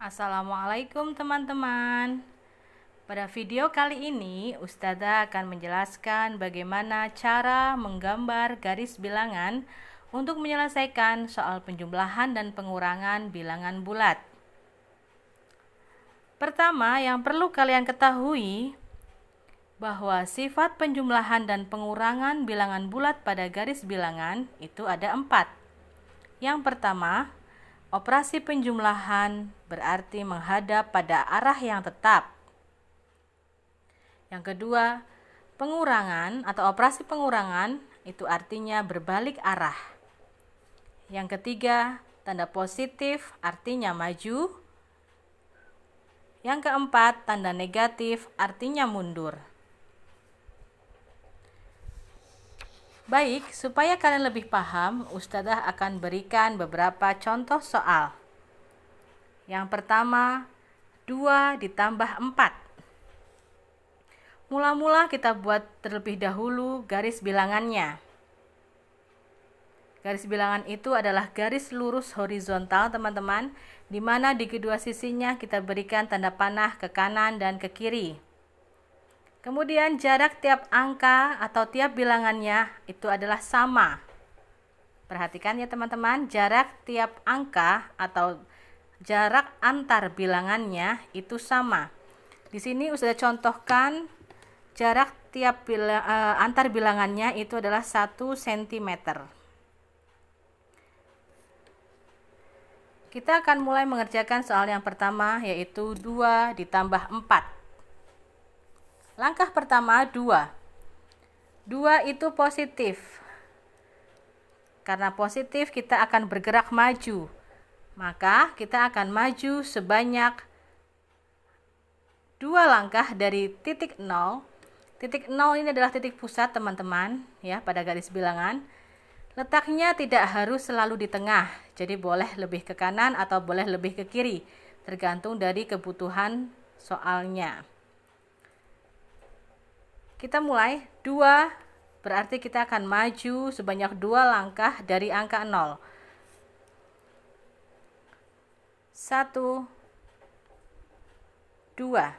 Assalamualaikum teman-teman. Pada video kali ini Ustazah akan menjelaskan bagaimana cara menggambar garis bilangan untuk menyelesaikan soal penjumlahan dan pengurangan bilangan bulat. Pertama, yang perlu kalian ketahui bahwa sifat penjumlahan dan pengurangan bilangan bulat pada garis bilangan itu ada 4. Yang pertama, operasi penjumlahan berarti menghadap pada arah yang tetap. Yang kedua, pengurangan atau operasi pengurangan itu artinya berbalik arah. Yang ketiga, tanda positif artinya maju. Yang keempat, tanda negatif artinya mundur. Baik, supaya kalian lebih paham, Ustazah akan berikan beberapa contoh soal. Yang pertama, 2 ditambah 4. Mula-mula kita buat terlebih dahulu garis bilangannya. Garis bilangan itu adalah garis lurus horizontal, teman-teman, di mana di kedua sisinya kita berikan tanda panah ke kanan dan ke kiri. Kemudian jarak tiap angka atau tiap bilangannya itu adalah sama. Perhatikan ya teman-teman, jarak tiap angka atau jarak antar bilangannya itu sama. Di sini sudah contohkan jarak tiap antar bilangannya itu adalah 1 cm. Kita akan mulai mengerjakan soal yang pertama, yaitu 2 ditambah 4. Langkah pertama 2. 2 itu positif. Karena positif kita akan bergerak maju. Maka kita akan maju sebanyak 2 langkah dari titik 0. Titik 0 ini adalah titik pusat teman-teman ya pada garis bilangan. Letaknya tidak harus selalu di tengah. Jadi boleh lebih ke kanan atau boleh lebih ke kiri, tergantung dari kebutuhan soalnya. Kita mulai, 2 berarti kita akan maju sebanyak 2 langkah dari angka 0. 1, 2.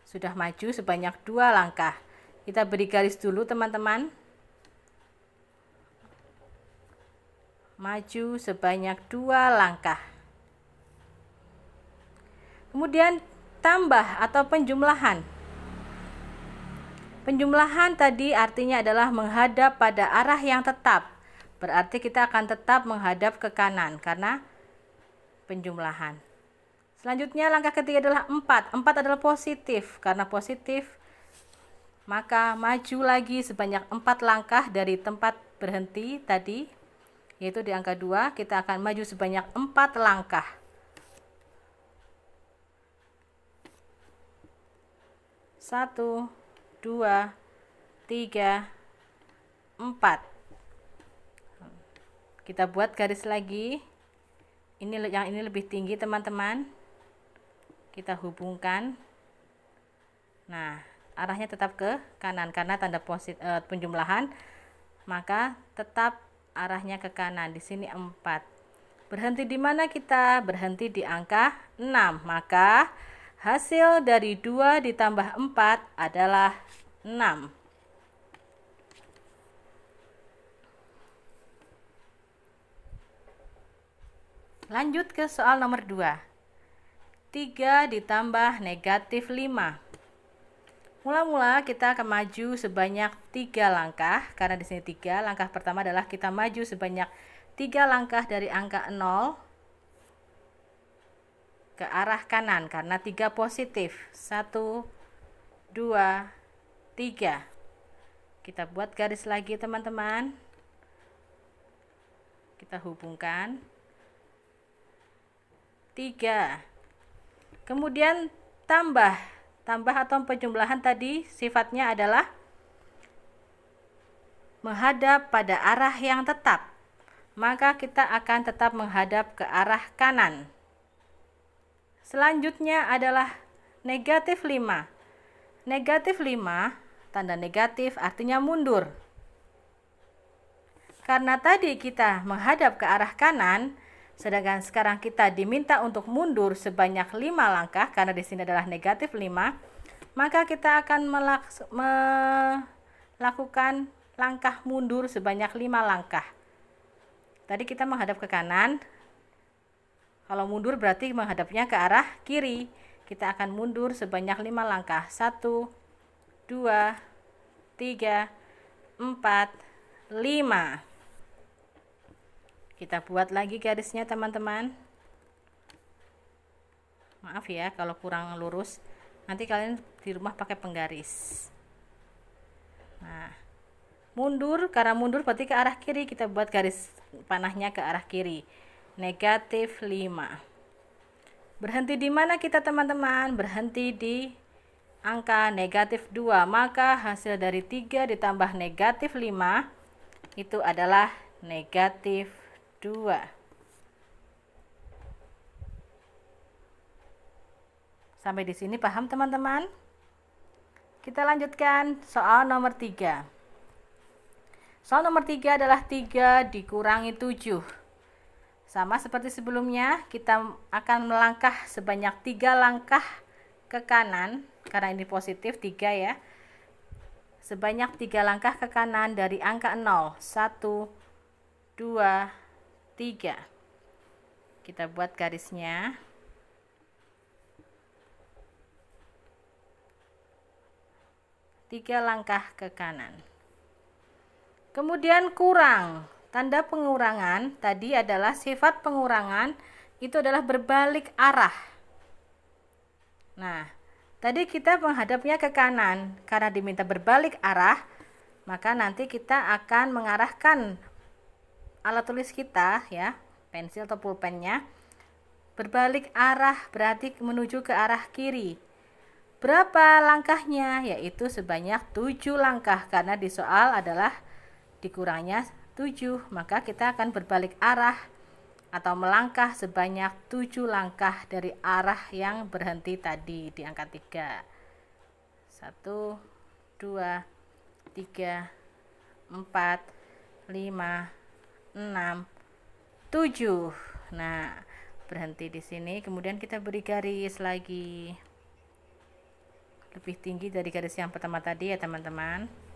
Sudah maju sebanyak 2 langkah. Kita beri garis dulu teman-teman. Maju sebanyak 2 langkah. Kemudian tambah atau penjumlahan. Penjumlahan tadi artinya adalah menghadap pada arah yang tetap. Berarti kita akan tetap menghadap ke kanan karena penjumlahan. Selanjutnya langkah ketiga adalah 4. 4 adalah positif. Karena positif maka maju lagi sebanyak 4 langkah dari tempat berhenti tadi, yaitu di angka 2 kita akan maju sebanyak 4 langkah. 1, 2, 3, 4. Kita buat garis lagi. Yang ini lebih tinggi teman-teman. Kita hubungkan. Nah, arahnya tetap ke kanan karena tanda penjumlahan, maka tetap arahnya ke kanan. Di sini 4. Berhenti di mana kita? Berhenti di angka 6. Maka hasil dari 2 ditambah 4 adalah 6. Lanjut ke soal nomor 2. 3 ditambah negatif 5. Mula-mula kita akan maju sebanyak 3 langkah. Karena di sini 3, langkah pertama adalah kita maju sebanyak 3 langkah dari angka 0 ke arah kanan karena 3 positif. 1, 2, 3. Kita buat garis lagi teman-teman. Kita hubungkan. 3. Kemudian tambah atau penjumlahan tadi sifatnya adalah menghadap pada arah yang tetap. Maka kita akan tetap menghadap ke arah kanan. Selanjutnya adalah negatif 5. Negatif 5, tanda negatif artinya mundur. Karena tadi kita menghadap ke arah kanan, Sedangkan sekarang kita diminta untuk mundur sebanyak 5 langkah, karena di sini adalah negatif 5, maka kita akan melakukan langkah mundur sebanyak 5 langkah. Tadi kita menghadap ke kanan, kalau mundur berarti menghadapnya ke arah kiri. Kita akan mundur sebanyak 5 langkah. 1, 2, 3, 4, 5. Kita buat lagi garisnya teman-teman. Maaf ya kalau kurang lurus. Nanti kalian di rumah pakai penggaris. Nah, mundur, karena mundur berarti ke arah kiri, kita buat garis panahnya ke arah kiri. Negatif 5. Berhenti di mana kita teman-teman? Berhenti di angka negatif 2. Maka hasil dari 3 ditambah negatif 5 itu adalah negatif 2. Sampai di sini paham teman-teman? Kita lanjutkan soal nomor 3. Soal nomor 3 adalah 3 dikurangi 7. Sama seperti sebelumnya, kita akan melangkah sebanyak 3 langkah ke kanan, karena ini positif 3 ya. Sebanyak 3 langkah ke kanan dari angka 0. 1, 2, 3. Kita buat garisnya. Tiga langkah ke kanan. Kemudian kurang. Tanda pengurangan tadi adalah sifat pengurangan itu adalah berbalik arah. Nah, tadi kita menghadapnya ke kanan. Karena diminta berbalik arah, maka nanti kita akan mengarahkan alat tulis kita ya, pensil atau pulpennya berbalik arah, berarti menuju ke arah kiri. Berapa langkahnya? Yaitu sebanyak 7 langkah, karena di soal adalah dikurangnya 7, maka kita akan berbalik arah atau melangkah sebanyak 7 langkah dari arah yang berhenti tadi di angka 3. 1, 2, 3, 4, 5, 6, 7. Nah, berhenti di sini, kemudian kita beri garis lagi. Lebih tinggi dari garis yang pertama tadi ya teman-teman.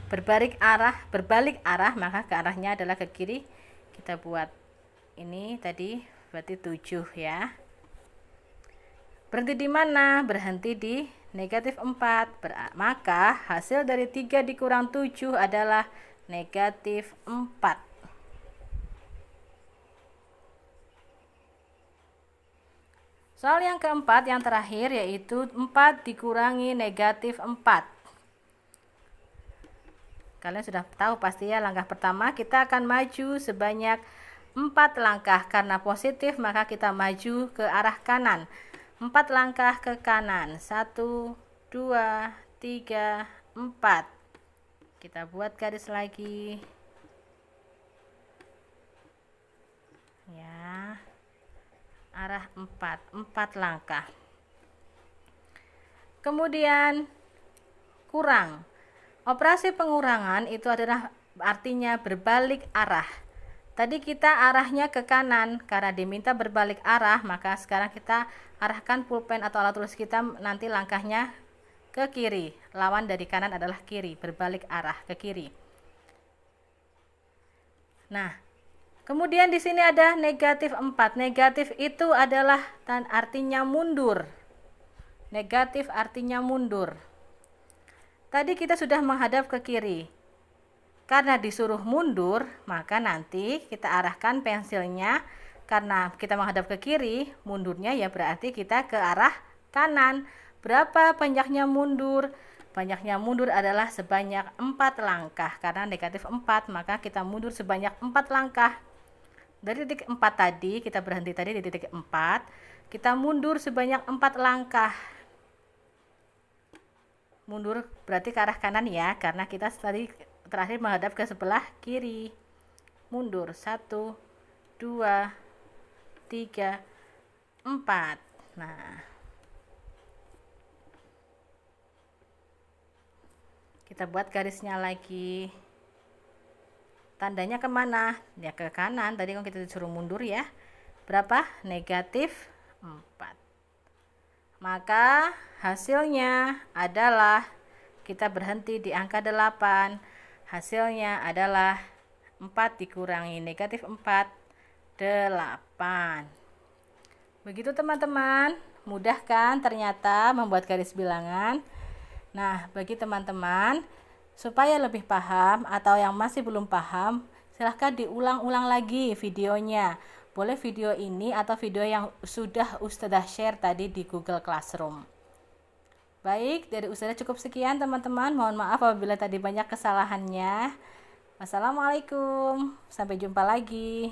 Berbalik arah, maka ke arahnya adalah ke kiri. Kita buat ini tadi berarti 7 ya. Berhenti di mana? Berhenti di negatif 4. Maka hasil dari 3 dikurang 7 adalah negatif 4. Soal yang keempat, yang terakhir, yaitu 4 dikurangi negatif 4. Kalian sudah tahu pasti ya, langkah pertama kita akan maju sebanyak 4 langkah. Karena positif maka kita maju ke arah kanan. 4 langkah ke kanan. 1, 2, 3, 4. Kita buat garis lagi. Ya. Arah 4 langkah. Kemudian kurang. Operasi pengurangan itu adalah artinya berbalik arah. Tadi kita arahnya ke kanan, karena diminta berbalik arah, maka sekarang kita arahkan pulpen atau alat tulis kita nanti langkahnya ke kiri. Lawan dari kanan adalah kiri, berbalik arah ke kiri. Nah, kemudian di sini ada negatif 4. Negatif itu adalah artinya mundur. Negatif artinya mundur. Tadi kita sudah menghadap ke kiri. Karena disuruh mundur, maka nanti kita arahkan pensilnya. Karena kita menghadap ke kiri, mundurnya ya berarti kita ke arah kanan. Berapa banyaknya mundur? Banyaknya mundur adalah sebanyak 4 langkah. Karena negatif 4, maka kita mundur sebanyak 4 langkah. Dari titik 4 tadi, kita berhenti tadi di titik 4. Kita mundur sebanyak 4 langkah. Mundur berarti ke arah kanan ya, karena kita tadi terakhir menghadap ke sebelah kiri. Mundur 1, 2, 3, 4. Nah, kita buat garisnya lagi. tandanya kemana? Ya ke kanan, tadi kan kita disuruh mundur ya. Berapa? Negatif 4. Maka hasilnya adalah, kita berhenti di angka 8. Hasilnya adalah 4 dikurangi negatif 4, 8. Begitu teman-teman, mudah kan ternyata membuat garis bilangan. Nah, bagi teman-teman supaya lebih paham atau yang masih belum paham, silahkan diulang-ulang lagi videonya. Boleh video ini atau video yang sudah Ustadzah share tadi di Google Classroom. Baik, dari Ustadzah cukup sekian teman-teman. Mohon maaf apabila tadi banyak kesalahannya. Wassalamualaikum. Sampai jumpa lagi.